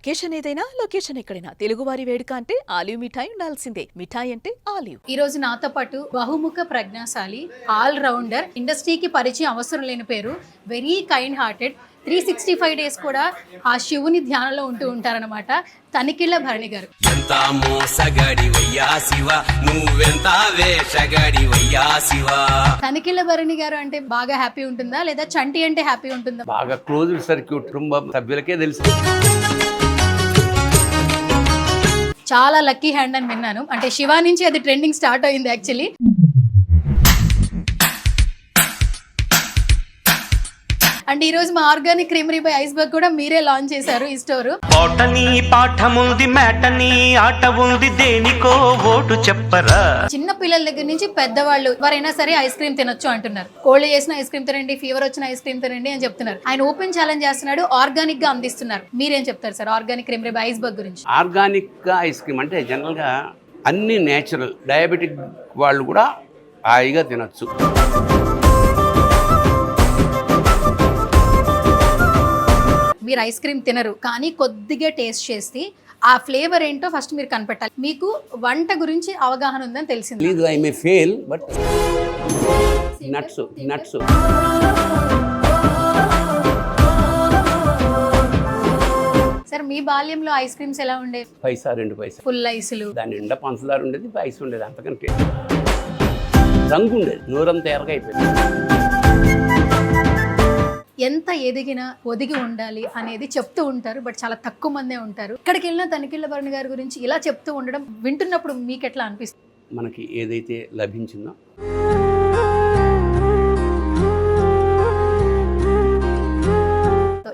Occasion ఏదైనా location ఎక్కడైనా తెలుగువారి వేడుక అంటే ఆలివ్ మిఠాయి ఉండాల్సిందే. మిఠాయి అంటే ఆలివ్. ఈ రోజు నాతో పాటు బహుముఖ ప్రజ్ఞాశాలి, ఆల్ రౌండర్, ఇండస్ట్రీకి పరిచయం అవసరం లేని పేరు, వెరీ కైండ్ హార్టెడ్, 365 డేస్ కూడా ఆ శివుని ధ్యానంలో ఉంటూ ఉంటారనమాట. తనికిళ్ళ భరణి గారు. ఎంత మోసగాడి వయ్యా శివ, నువ్వెంత వేషగాడి వయ్యా శివ. తనికిళ్ళ భరణి గారు అంటే బాగా హ్యాపీ ఉంటుందా, లేదా చంటి అంటే హ్యాపీ ఉంటుందా? బాగా క్లోజ్ సర్క్యూట్ కుటుంబ సభ్యులకే తెలుసు. చాలా లక్కీ హ్యాండ్ అని విన్నాను. అంటే శివ నుంచి అది ట్రెండింగ్ స్టార్ట్ అయింది యాక్చువల్లీ. అండ్ ఈ రోజు మా ఆర్గానిక్ క్రీమరీ బై ఐస్బర్గ్ కూడా మీరే లాంచ్ చేశారు ఈ స్టోర్. పాటని పాఠముంది, మేటని ఆట ఉంది, దేనికో ఓటు చెప్పరా. చిన్న పిల్లల దగ్గర నుంచి పెద్దవాళ్ళు ఎవరైనా సరే ఐస్ క్రీమ్ తినొచ్చు అంటున్నారు. కోల్డ్ చేసిన ఐస్ క్రీమ్ తినండి, ఫీవర్ వచ్చిన ఐస్ క్రీమ్ తినండి అని చెప్తున్నారు. ఆయన ఓపెన్ ఛాలెంజ్ చేస్తున్నాడు, ఆర్గానిక్ గా అందిస్తున్నారు. మీరేం చెప్తారు sir organic creamery by iceberg గురించి? ఆర్గానిక్ గా ఐస్ క్రీమ్ అంటే జనరల్గా అన్ని నేచురల్, డయాబెటిక్ వాళ్ళు కూడా హాయిగా తినొచ్చు. మీరు ఐస్ క్రీమ్ తినరు, కానీ కొద్దిగా టేస్ట్ చేసి ఆ ఫ్లేవర్ ఏంటో ఫస్ట్ మీరు కనిపెట్టాలి. మీకు వంట గురించి అవగాహన ఉందని తెలిసింది. లేదు, I may fail, but nuts sir మీ బాల్యంలో ఐస్ క్రీమ్స్ ఎలా ఉండేవి? పైసా 2 పైసా ఫుల్ ఐసులు, దాని నిండా పంచదార ఉండేది, ఐస్ ఉండేది, అంతకంటే రంగు ఉండేది, నూరంతా ఎరగా అయిపోయింది. ఎంత ఎదిగినా ఒదిగి ఉండాలి అనేది చెప్తూ ఉంటారు, బట్ చాలా తక్కువ మందే ఉంటారు. ఇక్కడికి వెళ్ళిన తనికిళ్ళ భరణి గారి గురించి ఇలా చెప్తూ ఉండడం వింటున్నప్పుడు మీకు ఎట్లా అనిపిస్తుంది? మనకి ఏదైతే లభించిందో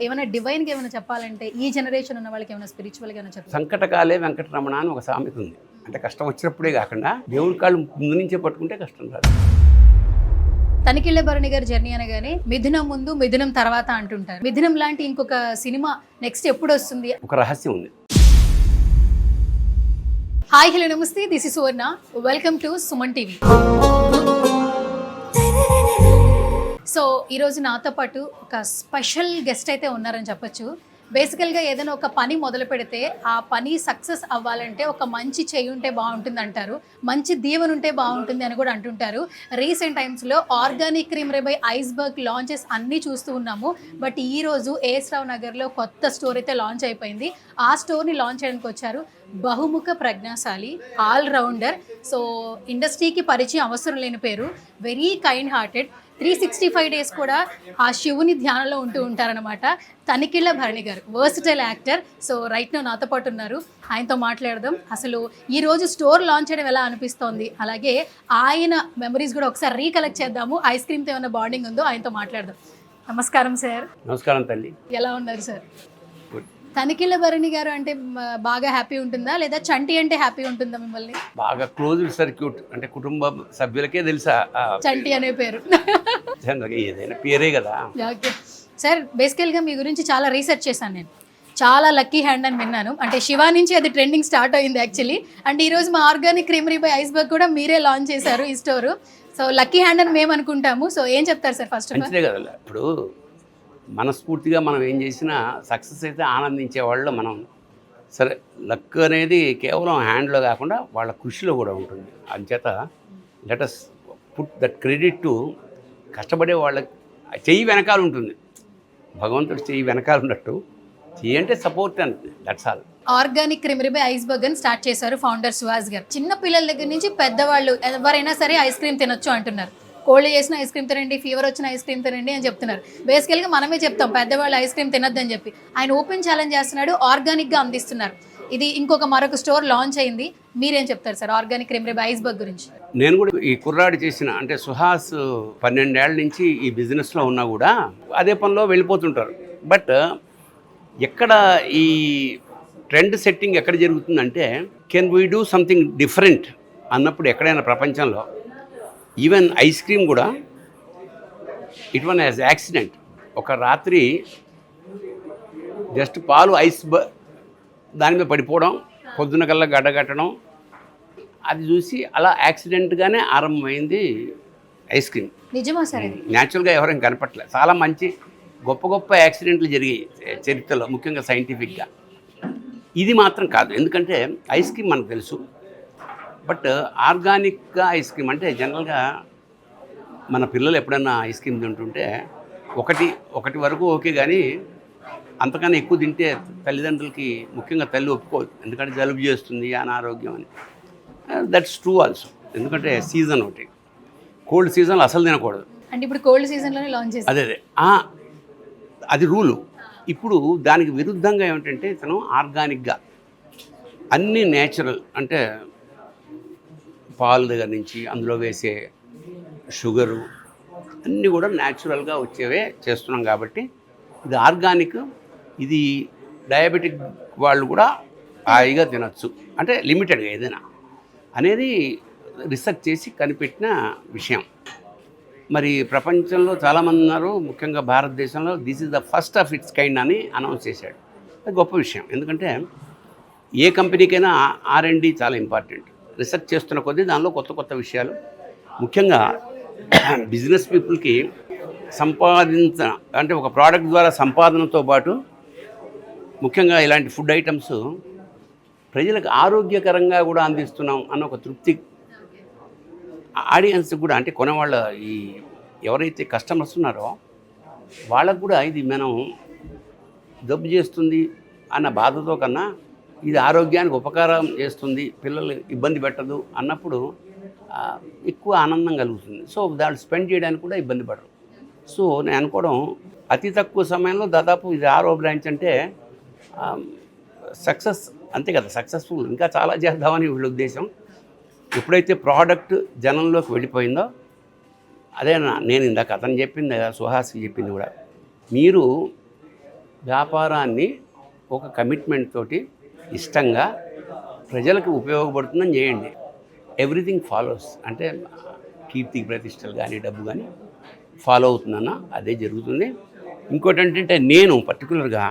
ఏమైనా డివైన్గా ఏమైనా చెప్పాలంటే ఈ జనరేషన్ ఉన్న వాళ్ళకి ఏమైనా స్పిరిచువల్గా ఏమైనా చెప్పాలి? సంకటకాలే వెంకటరమణ అని ఒక సామెత ఉంది. అంటే కష్టం వచ్చినప్పుడే కాకుండా దేవుడి కాళ్ళు ముందు నుంచే పట్టుకుంటే కష్టం రాదు. తనికిళ్ళ భరణి గారి జర్నీ అనగానే మిథునం ముందు మిథునం తర్వాత అంటుంటారు. మిథునం లాంటి ఇంకొక సినిమా నెక్స్ట్ ఎప్పుడు వస్తుంది? ఒక రహస్యం ఉంది. హాయ్ హలో నమస్తే, this is Suvarna, welcome to Suman TV. So ఈరోజు నాతో పాటు ఒక స్పెషల్ గెస్ట్ అయితే ఉన్నారని చెప్పొచ్చు. బేసికల్గా ఏదైనా ఒక పని మొదలు పెడితే ఆ పని సక్సెస్ అవ్వాలంటే ఒక మంచి చేయి ఉంటే బాగుంటుంది అంటారు, మంచి దీవెన ఉంటే బాగుంటుంది అని కూడా అంటుంటారు. రీసెంట్ టైమ్స్లో organic creamery by iceberg launches అన్నీ చూస్తూ ఉన్నాము. బట్ ఈరోజు ఏఎస్ రావు నగర్లో కొత్త స్టోర్ అయితే లాంచ్ అయిపోయింది. ఆ స్టోర్ని లాంచ్ చేయడానికి వచ్చారు బహుముఖ ప్రజ్ఞాశాలి, ఆల్ రౌండర్, సో ఇండస్ట్రీకి పరిచయం అవసరం లేని పేరు, వెరీ కైండ్ హార్టెడ్, 365 డేస్ కూడా ఆ శివుని ధ్యానంలో ఉంటూ ఉంటారనమాట. Tanikella Bharani garu, versatile actor. So right now నాతో పాటు ఉన్నారు, ఆయనతో మాట్లాడదాం. అసలు ఈ రోజు స్టోర్ లాంచ్ చేయడం ఎలా అనిపిస్తోంది, అలాగే ఆయన మెమరీస్ కూడా ఒకసారి రీకలెక్ట్ చేద్దాము. ఐస్ క్రీమ్తో ఏమైనా బాండింగ్ ఉందో ఆయనతో మాట్లాడదాం. నమస్కారం సార్. నమస్కారం తల్లి. ఎలా ఉన్నారు సార్? తనికిళ్ళ భరణి గారు అంటే బాగా హ్యాపీ ఉంటుందా, లేదా చంటి అంటే హ్యాపీ ఉంటుందా మిమ్మల్ని? బాగా క్లోజ్ సర్క్యూట్, అంటే కుటుంబ సభ్యులకే తెలుసా చంటి అనే పేరు? ఏదైనా పేరే కదా. ఓకే సార్, బేసికల్గా మీ గురించి చాలా రీసెర్చ్ చేశాను నేను. చాలా లక్కీ హ్యాండ్ అని విన్నాను. అంటే శివ నుంచి అది ట్రెండింగ్ స్టార్ట్ అయింది యాక్చువల్లీ. అండ్ ఈరోజు మా ఆర్గానిక్ క్రీమరీ బై ఐస్బర్గ్ కూడా మీరే లాంచ్ చేశారు ఈ స్టోరు. సో లక్కీ హ్యాండ్ అని మేము అనుకుంటాము. సో ఏం చెప్తారు సార్ ఫస్ట్? మంచిదే కదా. ఇప్పుడు మనస్ఫూర్తిగా మనం ఏం చేసినా సక్సెస్ అయితే ఆనందించే వాళ్ళు మనం. సరే, లక్ అనేది కేవలం హ్యాండ్లో కాకుండా వాళ్ళ కృషిలో కూడా ఉంటుంది. అంచేత let us put that credit to కష్టపడే వాళ్ళకి. చెయ్యి వెనకాల ఉంటుంది, భగవంతుడు చెయ్యి వెనకాల ఉన్నట్టు. చెయ్యి అంటే సపోర్ట్ అంతే, that's all. Organic creamery by iceberg అని స్టార్ట్ చేశారు ఫౌండర్ సుహాస్ గారు. చిన్న పిల్లల దగ్గర నుంచి పెద్దవాళ్ళు ఎవరైనా సరే ఐస్ క్రీమ్ తినొచ్చు అంటున్నారు. కోల్డ్ చేసిన ఐస్ క్రీమ్ తినండి, ఫీవర్ వచ్చిన ఐస్ క్రీమ్ తినండి అని చెప్తున్నారు. బేసికల్గా మనమే చెప్తాం పెద్దవాళ్ళు ఐస్ క్రీమ్ తినొద్దని చెప్పి. ఆయన ఓపెన్ ఛాలెంజ్ చేస్తున్నాడు, ఆర్గానిక్గా అందిస్తున్నారు. ఇది మరొక స్టోర్ లాంచ్ అయింది. మీరేం చెప్తారు sir organic creamery by iceberg గురించి? నేను కూడా ఈ కుర్రాడు చేసిన, అంటే సుహాస్ 12 ఏళ్ల నుంచి ఈ బిజినెస్లో ఉన్నా కూడా అదే పనిలో వెళ్ళిపోతుంటారు. బట్ ఎక్కడ ఈ ట్రెండ్ సెట్టింగ్ ఎక్కడ జరుగుతుందంటే, can we do something different అన్నప్పుడు ఎక్కడైనా ప్రపంచంలో, ఈవెన్ ఐస్ క్రీమ్ కూడా ఇట్ వన్ యాజ్ యాక్సిడెంట్. ఒక రాత్రి జస్ట్ పాలు దాని మీద పడిపోవడం, పొద్దున కల్లా గడ్డగట్టడం, అది చూసి అలా యాక్సిడెంట్గానే ఆరంభమైంది ఐస్ క్రీమ్. నిజమా సార్? న్యాచురల్గా ఎవరైనా కనపట్లేదు. చాలా మంచి గొప్ప గొప్ప యాక్సిడెంట్లు జరిగాయి చరిత్రలో, ముఖ్యంగా సైంటిఫిక్గా. ఇది మాత్రం కాదు, ఎందుకంటే ఐస్ క్రీమ్ మనకు తెలుసు, బట్ ఆర్గానిక్గా ఐస్ క్రీమ్ అంటే జనరల్గా మన పిల్లలు ఎప్పుడన్నా ఐస్ క్రీమ్ తింటుంటే ఒకటి వరకు ఓకే, కానీ అంతకన్నా ఎక్కువ తింటే తల్లిదండ్రులకి, ముఖ్యంగా తల్లి ఒప్పుకోదు, ఎందుకంటే జలుబు చేస్తుంది, అనారోగ్యం అని. దట్స్ ట్రూ ఆల్సో, ఎందుకంటే సీజన్ ఒకటి, కోల్డ్ సీజన్లో అసలు తినకూడదు. అంటే ఇప్పుడు కోల్డ్ సీజన్లోనే లాంచ్ చేసి అదే అది రూలు. ఇప్పుడు దానికి విరుద్ధంగా ఏమిటంటే ఇతను ఆర్గానిక్గా అన్నీ నేచురల్, అంటే పాలు దగ్గర నుంచి అందులో వేసే షుగరు అన్నీ కూడా న్యాచురల్గా వచ్చేవే చేస్తున్నాం కాబట్టి ఇది ఆర్గానిక్. ఇది డయాబెటిక్ వాళ్ళు కూడా హాయిగా తినచ్చు, అంటే లిమిటెడ్గా ఏదైనా అనేది రీసెర్చ్ చేసి కనిపెట్టిన విషయం. మరి ప్రపంచంలో చాలామంది ఉన్నారు, ముఖ్యంగా భారతదేశంలో this is the first of it's kind అని అనౌన్స్ చేశాడు. అది గొప్ప విషయం, ఎందుకంటే ఏ కంపెనీకైనా R&D చాలా ఇంపార్టెంట్. రీసెర్చ్ చేస్తున్న కొద్దీ దానిలో కొత్త కొత్త విషయాలు, ముఖ్యంగా బిజినెస్ పీపుల్కి అంటే ఒక ప్రోడక్ట్ ద్వారా సంపాదనతో పాటు ముఖ్యంగా ఇలాంటి ఫుడ్ ఐటమ్స్ ప్రజలకు ఆరోగ్యకరంగా కూడా అందిస్తున్నాం అన్న ఒక తృప్తి ఆడియన్స్ కూడా, అంటే కొనేవాళ్ళ ఈ ఎవరైతే కస్టమర్స్ ఉన్నారో వాళ్ళకు కూడా ఇది మనం జబ్బు చేస్తుంది అన్న బాధతో కన్నా ఇది ఆరోగ్యానికి ఉపకారం చేస్తుంది, పిల్లలు ఇబ్బంది పెట్టదు అన్నప్పుడు ఎక్కువ ఆనందం కలుగుతుంది. సో దాన్ని స్పెండ్ చేయడానికి కూడా ఇబ్బంది పడరు. సో నేను అనుకోవడం అతి తక్కువ సమయంలో దాదాపు ఇది 6వ బ్రాంచ్ అంటే సక్సెస్, అంతే కదా, సక్సెస్ఫుల్. ఇంకా చాలా చేద్దామని వీళ్ళ ఉద్దేశం. ఎప్పుడైతే ప్రోడక్ట్ జనంలోకి వెళ్ళిపోయిందో, అదే నేను ఇందాక అతను చెప్పింది, సుహాస్కి చెప్పింది కూడా, మీరు వ్యాపారాన్ని ఒక కమిట్మెంట్ తోటి ఇష్టంగా ప్రజలకు ఉపయోగపడుతుందని చేయండి. ఎవ్రీథింగ్ ఫాలోస్, అంటే కీర్తి ప్రతిష్టలు కానీ డబ్బు కానీ ఫాలో అవుతుందన్న అదే జరుగుతుంది. ఇంకోటి ఏంటంటే నేను పర్టికులర్గా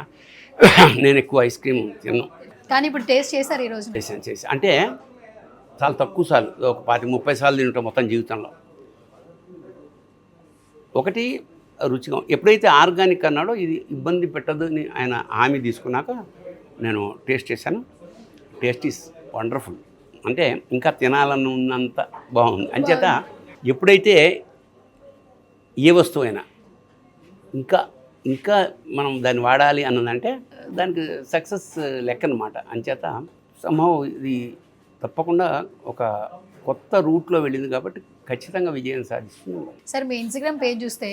నేను ఎక్కువ ఐస్ క్రీమ్ తిన్నాను, కానీ ఇప్పుడు టేస్ట్ చేశారు ఈరోజు? చేసి అంటే చాలా తక్కువ సార్లు, ఒక 20-30 సార్లు తింటాం మొత్తం జీవితంలో. ఒకటి రుచిగా, ఎప్పుడైతే ఆర్గానిక్ అన్నాడో ఇది ఇబ్బంది పెట్టదు అని ఆయన హామీ తీసుకున్నాక నేను టేస్ట్ చేశాను. టేస్ట్ ఈస్ వండర్ఫుల్, అంటే ఇంకా తినాలని ఉన్నంత బాగుంది. అంచేత ఎప్పుడైతే ఏ వస్తువైనా ఇంకా మనం దాన్ని వాడాలి అన్నదంటే దానికి సక్సెస్ లెక్క అనమాట. అంచేత సంభవం ఇది తప్పకుండా ఒక కొత్త రూట్లో వెళ్ళింది కాబట్టి ఖచ్చితంగా విజయం సాధిస్తుంది. సార్ మీ ఇన్స్టాగ్రామ్ పేజ్ చూస్తే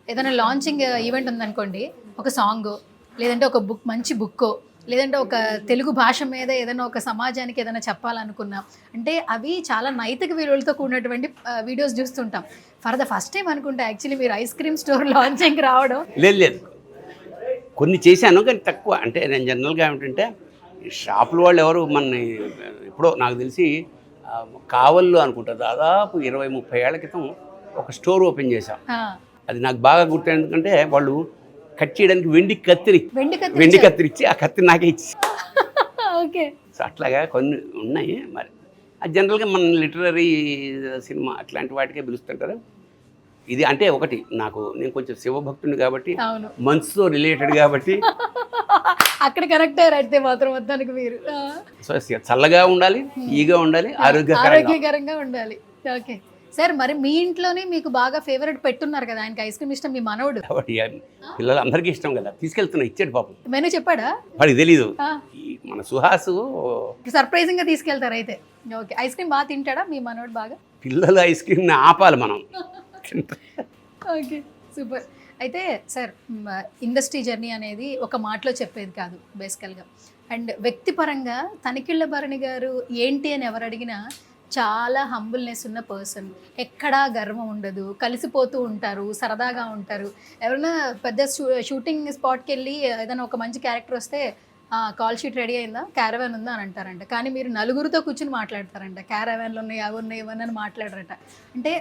ఏదైనా లాంచింగ్ ఈవెంట్ ఉందనుకోండి, ఒక సాంగ్, లేదంటే ఒక బుక్, మంచి బుక్కో, లేదంటే ఒక తెలుగు భాష మీద ఏదైనా ఒక సమాజానికి ఏదైనా చెప్పాలనుకున్నా, అంటే అవి చాలా నైతిక విలువలతో కూడినటువంటి వీడియోస్ చూస్తుంటాం. ఫర్ ద ఫస్ట్ టైం అనుకుంటా యాక్చువల్లీ మీరు ఐస్ క్రీమ్ స్టోర్ లాంచింగ్ రావడం. లేదు కొన్ని చేశాను, కానీ తక్కువ. అంటే నేను జనరల్గా ఏమిటంటే షాపుల వాళ్ళు ఎవరు మన ఎప్పుడో నాకు తెలిసి కావల్లో అనుకుంటా దాదాపు 20-30 ఏళ్ల క్రితం ఒక స్టోర్ ఓపెన్ చేశాం. అది నాకు బాగా గుర్తు, ఎందుకంటే వాళ్ళు కట్ చేయడానికి వెండి కత్తిరి ఇచ్చి ఆ కత్తిరి నాకే ఇచ్చి. ఓకే, సో అట్లాగా కొన్ని ఉన్నాయి. మరి అది జనరల్గా మన లిటరరీ సినిమా అట్లాంటి వాటికే పిలుస్తుంటారు. ఇది అంటే ఒకటి నేను కొంచెం శివభక్తుని కాబట్టి, మనసుతో రిలేటెడ్ కాబట్టి అక్కడ కరెక్ట్ అయితే మాత్రం మొత్తానికి మీరు సో చల్లగా ఉండాలి, ఈగా ఉండాలి, ఆరోగ్యకరంగా ఉండాలి. ఓకే సార్, మరి మీ ఇంట్లోనే మీకు బాగా ఫేవరెట్ పెట్టున్నారు కదా, ఆయనకి ఐస్ క్రీమ్ ఇష్టం, మీ మనవడు. పిల్లలు అందరికీ ఇష్టం కదా, తీసుకెళ్తున్నా, ఇచ్చాడు పాపం. మెనూ చెప్పాడా? వాడికి తెలీదు. మన సుహాసు సర్ప్రైజింగ్ గా తీసుకెళ్తారు అయితే. ఓకే, ఐస్ క్రీమ్ బాగా తింటాడా మీ మనవడు? బాగా. పిల్లలు ఐస్ క్రీమ్ని ఆపాలి మనం. Okay, super. అయితే సార్, ఇండస్ట్రీ జర్నీ అనేది ఒక మాటలో చెప్పేది కాదు బేసికల్గా. అండ్ వ్యక్తిపరంగా తనికెళ్ళ భరణి గారు ఏంటి అని ఎవరు అడిగినా చాలా హంబుల్నెస్ ఉన్న పర్సన్, ఎక్కడా గర్వం ఉండదు, కలిసిపోతూ ఉంటారు, సరదాగా ఉంటారు. ఎవరైనా పెద్ద షూటింగ్ స్పాట్కి వెళ్ళి ఏదైనా ఒక మంచి క్యారెక్టర్ వస్తే కాల్ షీట్ రెడీ అయిందా, క్యారవాన్ ఉందా అని అంటారంట. కానీ మీరు నలుగురితో కూర్చుని మాట్లాడతారంట, క్యారవాన్లు ఉన్నాయి, అవి ఉన్నాయి, ఇవన్నీ అని మాట్లాడరంట. అంటే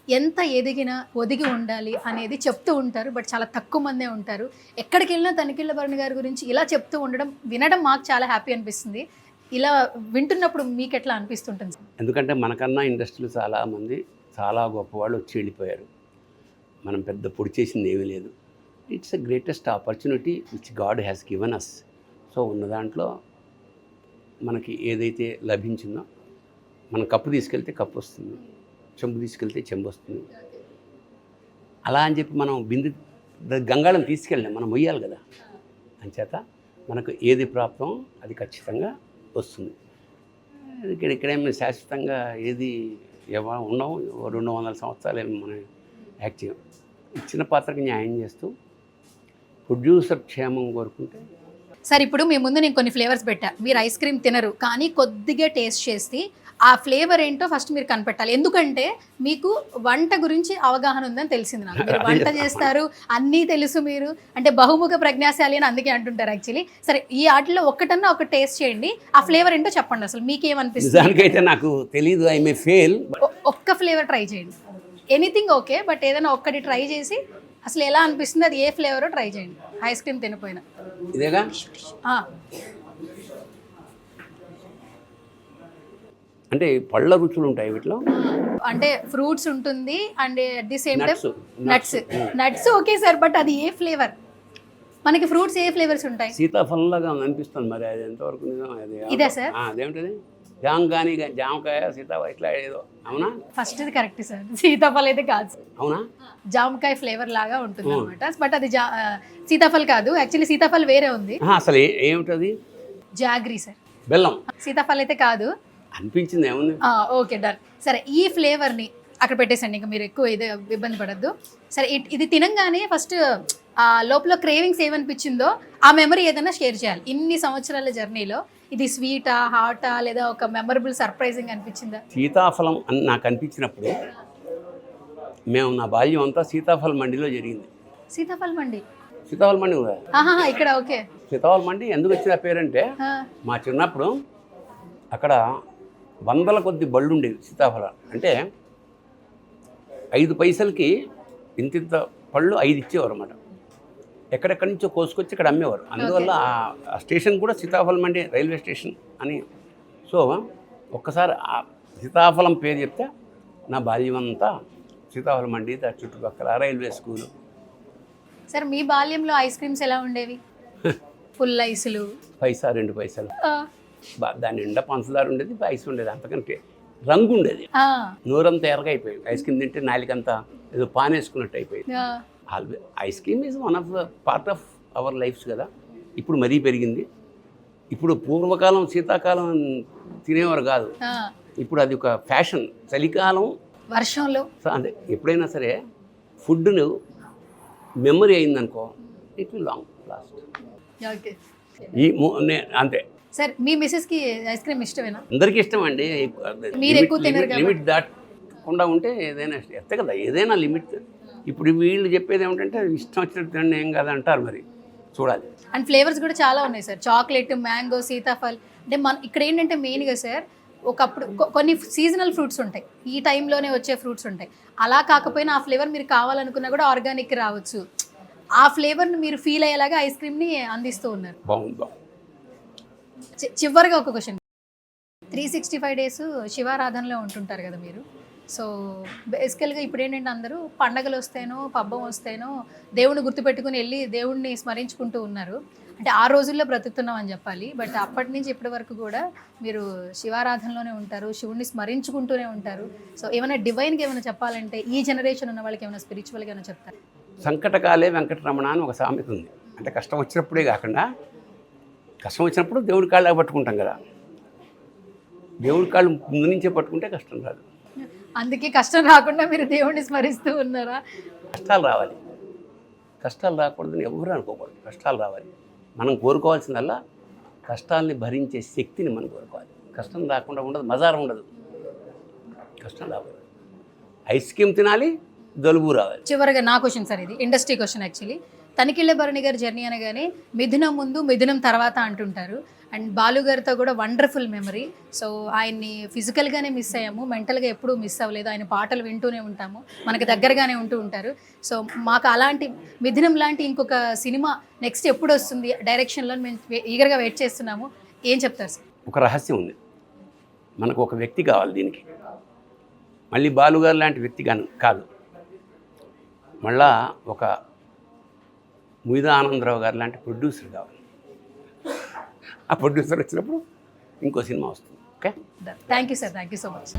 ఎంత ఎదిగినా ఒదిగి ఉండాలి అనేది చెప్తూ ఉంటారు, బట్ చాలా తక్కువ మందే ఉంటారు. ఎక్కడికి వెళ్ళినా తనికెళ్ళ భరణి గారి గురించి ఇలా చెప్తూ వినడం మాకు చాలా హ్యాపీ అనిపిస్తుంది. ఇలా వింటున్నప్పుడు మీకు ఎట్లా అనిపిస్తుంటుంది? ఎందుకంటే మనకన్నా ఇండస్ట్రీలో చాలామంది చాలా గొప్పవాళ్ళు వచ్చి వెళ్ళిపోయారు. మనం పెద్ద పొడి చేసింది ఏమీ లేదు. It's the greatest opportunity which God has given us. So ఉన్న దాంట్లో మనకి ఏదైతే లభించిందో మనం కప్పు తీసుకెళ్తే కప్పు వస్తుంది, చెంబు తీసుకెళ్తే చెంబు వస్తుంది. అలా అని చెప్పి మనం గంగాళం తీసుకెళ్ళాం, మనం మొయ్యాలి కదా. అంచేత మనకు ఏది ప్రాప్తం అది ఖచ్చితంగా వస్తుంది. ఇక్కడేమి శాశ్వతంగా ఏది ఉండవు. 200 సంవత్సరాలు ఏమి మనం యాక్ట్ చేయం. ఇచ్చిన పాత్రకి న్యాయం చేస్తూ ప్రొడ్యూసర్ క్షేమం కోరుకుంటే. సార్ ఇప్పుడు మీ ముందు నేను కొన్ని ఫ్లేవర్స్ పెట్టా, మీరు ఐస్ క్రీమ్ తినరు కానీ కొద్దిగా టేస్ట్ చేసి ఆ ఫ్లేవర్ ఏంటో ఫస్ట్ మీరు కనిపెట్టాలి. ఎందుకంటే మీకు వంట గురించి అవగాహన ఉందని తెలిసింది నాకు. మీరు వంట చేస్తారు, అన్నీ తెలుసు మీరు, అంటే బహుముఖ ప్రజ్ఞాశాలి అని అందుకే అంటుంటారు యాక్చువల్లీ. సరే, ఈ ఆటలో ఒక్కటన్నా ఒక టేస్ట్ చేయండి, ఆ ఫ్లేవర్ ఏంటో చెప్పండి. అసలు మీకేమనిపిస్తుంది? దానికైతే నాకు తెలియదు, ఐ మే ఫెయిల్. ఒక్క ఫ్లేవర్ ట్రై చేయండి, ఎనీథింగ్ ఓకే, బట్ ఏదైనా ఒక్కటి ట్రై చేసి అసలు ఎలా అనిపిస్తుంది, అది ఏ ఫ్లేవరో ట్రై చేయండి, ఐస్ క్రీమ్ తినపోయినా. ఇదేగా అంటే పళ్ళ రుచులు ఉంటాయి వీటిలో, అంటే ఫ్రూట్స్ ఉంటుంది and at the same time nuts okay sir, but అది ఏ ఫ్లేవర్? మనకి ఫ్రూట్స్ ఏ ఫ్లేవర్స్ ఉంటాయి? సీతాఫలంలాగా అనిపిస్తుంది, మరి అది ఎంతవరకు నిజం? అది ఇదే సార్, అదేమిటది? జామకాయ సీతాఫలం ఇట్లా ఏదో, అవునా? ఫస్ట్ ఇది కరెక్ట్ సార్, సీతాఫలం అయితే కాదు, అవునా? జామకాయ ఫ్లేవర్ లాగా ఉంటుంది అనమాట, బట్ అది సీతాఫల్ కాదు. యాక్చువల్లీ సీతాఫల్ వేరే ఉంది. అసలు ఏమిటది? జాగ్రీ సార్, బెల్లం. సీతాఫల్ అయితే కాదు అనిపించింది, ఏముంది? Okay done. సరే, ఈ ఫ్లేవర్ని అక్కడ పెట్టేసండి, ఇంకా మీరు ఎక్కువ ఇది ఇబ్బంది పడద్దు. సరే, ఇది తినంగానే ఫస్ట్ ఆ లోపల క్రేవింగ్స్ ఏమనిపించిందో ఆ మెమరీ ఏదైనా షేర్ చేయాలి. ఇన్ని సంవత్సరాల జర్నీలో ఇది స్వీటా, హాటా, లేదా ఒక మెమరబుల్ సర్ప్రైజింగ్ అనిపించిందా? సీతాఫలం అని నాకు అనిపించినప్పుడు, నా బాల్యం అంతా సీతాఫలం మండిలో జరిగింది. సీతాఫల్ మండి? సీతాఫలం మండి కూడా ఇక్కడ ఓకే. సీతాఫలం మండి ఎందుకు వచ్చిన పేరంటే, మా చిన్నప్పుడు అక్కడ 100ల కొద్ది బళ్ళు ఉండేవి సీతాఫలం. అంటే 5 పైసలకి ఇంతింత పళ్ళు 5 ఇచ్చేవారు అన్నమాట. ఎక్కడెక్కడి నుంచో కోసుకొచ్చి ఇక్కడ అమ్మేవారు. అందువల్ల ఆ స్టేషన్ కూడా సీతాఫలం మండి రైల్వే స్టేషన్ అని. సో ఒక్కసారి ఆ సీతాఫలం పేరు చెప్తే నా బాల్యం అంతా సీతాఫలం మండి, చుట్టుపక్కల రైల్వే స్కూలు. సార్, మీ బాల్యంలో ఐస్ క్రీమ్స్ ఎలా ఉండేవి? ఫుల్ ఐసులు, 1 పైసా 2 పైసలు, దాని నిండా పంచదార ఉండేది, ఐస్ ఉండేది, అంతకంటే రంగు ఉండేది. నోరంతా ఎర్రగా అయిపోయింది. ఐస్ క్రీమ్ తింటే నాలుకంతా ఏదో పానేసుకున్నట్టు అయిపోయింది. Ice cream is one of the part of our lives కదా. ఇప్పుడు మరీ పెరిగింది. ఇప్పుడు పూర్వకాలం శీతాకాలం తినేవారు కాదు, ఇప్పుడు అది ఒక ఫ్యాషన్. చలికాలం, వర్షంలో, అంటే ఎప్పుడైనా సరే ఫుడ్ను మెమరీ అయిందనుకో, ఇట్ విల్ లాంగ్ లాస్ట్. అంతే సార్. మీ మిస్సెస్కి ఐస్ క్రీమ్ ఇష్టమేనా? అందరికీ ఇష్టం అండి. మీరు ఎక్కువ తినరు కదా. లిమిట్ దాటకుండా ఉంటే ఏదైనా ఎత్తే కదా, ఏదైనా లిమిట్. ఇప్పుడు వీళ్ళు చెప్పేది ఏమిటంటే ఇష్టం వచ్చినట్టు తినండి, ఏం కాదు అంటారు, మరి చూడాలి. అండ్ ఫ్లేవర్స్ కూడా చాలా ఉన్నాయి సార్, చాక్లెట్, మ్యాంగో, సీతాఫల్. అంటే ఇక్కడ ఏంటంటే మెయిన్గా సార్, ఒకప్పుడు కొన్ని సీజనల్ ఫ్రూట్స్ ఉంటాయి, ఈ టైంలోనే వచ్చే ఫ్రూట్స్ ఉంటాయి. అలా కాకపోయినా ఆ ఫ్లేవర్ మీరు కావాలనుకున్నా కూడా ఆర్గానిక్ రావచ్చు. ఆ ఫ్లేవర్ని మీరు ఫీల్ అయ్యేలాగా ఐస్ క్రీమ్ని అందిస్తూ ఉన్నారు. బాగుంది. చివరిగా ఒక క్వశ్చన్, 365 డేస్ శివారాధనలో ఉంటుంటారు కదా మీరు. సో బేసికల్గా ఇప్పుడు ఏంటంటే అందరూ పండగలు వస్తేనో పబ్బం వస్తేనో దేవుడిని గుర్తుపెట్టుకుని వెళ్ళి దేవుడిని స్మరించుకుంటూ ఉన్నారు. అంటే ఆ రోజుల్లో బ్రతుకుతున్నాం అని చెప్పాలి. బట్ అప్పటి నుంచి ఇప్పటి వరకు కూడా మీరు శివారాధనలోనే ఉంటారు, శివుడిని స్మరించుకుంటూనే ఉంటారు. సో ఏమైనా డివైన్గా ఏమైనా చెప్పాలంటే ఈ జనరేషన్ ఉన్న వాళ్ళకి ఏమైనా స్పిరిచువల్గా ఏమైనా చెప్తారు? సంకటకాలే వెంకటరమణ అని ఒక సామెత ఉంది. అంటే కష్టం వచ్చినప్పుడే కాకుండా, కష్టం వచ్చినప్పుడు దేవుడి కాళ్ళ పట్టుకుంటాం కదా, దేవుడి కాళ్ళు ముందు నుంచే పట్టుకుంటే కష్టం రాదు. అందుకే కష్టం రాకుండా మీరు దేవుడిని స్మరిస్తూ ఉన్నారా? కష్టాలు రావాలి, కష్టాలు రాకూడదని ఎవరు అనుకోకూడదు. కష్టాలు రావాలి. మనం కోరుకోవాల్సిందల్లా కష్టాలని భరించే శక్తిని మనం కోరుకోవాలి. కష్టం రాకుండా ఉండదు, మజారం ఉండదు. కష్టం రావాలి, ఐస్ క్రీమ్ తినాలి, జలుబు రావాలి. చివరిగా నా క్వశ్చన్ సార్, ఇది ఇండస్ట్రీ క్వశ్చన్ యాక్చువల్లీ. తనిఖీళ్ళ భరణి గారి జర్నీ అనగానే మిథునం ముందు మిథునం తర్వాత అంటుంటారు. అండ్ బాలు గారితో కూడా వండర్ఫుల్ మెమరీ. సో ఆయన్ని ఫిజికల్గానే మిస్ అయ్యాము, మెంటల్గా ఎప్పుడూ మిస్ అవ్వలేదు. ఆయన పాటలు వింటూనే ఉంటాము, మనకి దగ్గరగానే ఉంటూ ఉంటారు. సో మాకు అలాంటి మిథునం లాంటి ఇంకొక సినిమా నెక్స్ట్ ఎప్పుడు వస్తుంది డైరెక్షన్లో మేము ఈగర్గా వెయిట్ చేస్తున్నాము. ఏం చెప్తారు సార్? ఒక రహస్యం ఉంది, మనకు ఒక వ్యక్తి కావాలి దీనికి. మళ్ళీ బాలుగారు లాంటి వ్యక్తి కాదు, మళ్ళా ఒక ముయిదా ఆనందరావు గారు లాంటి ప్రొడ్యూసర్ కావాలి. ఆ ప్రొడ్యూసర్ వచ్చినప్పుడు ఇంకో సినిమా వస్తుంది. Okay, thank you sir, thank you so much.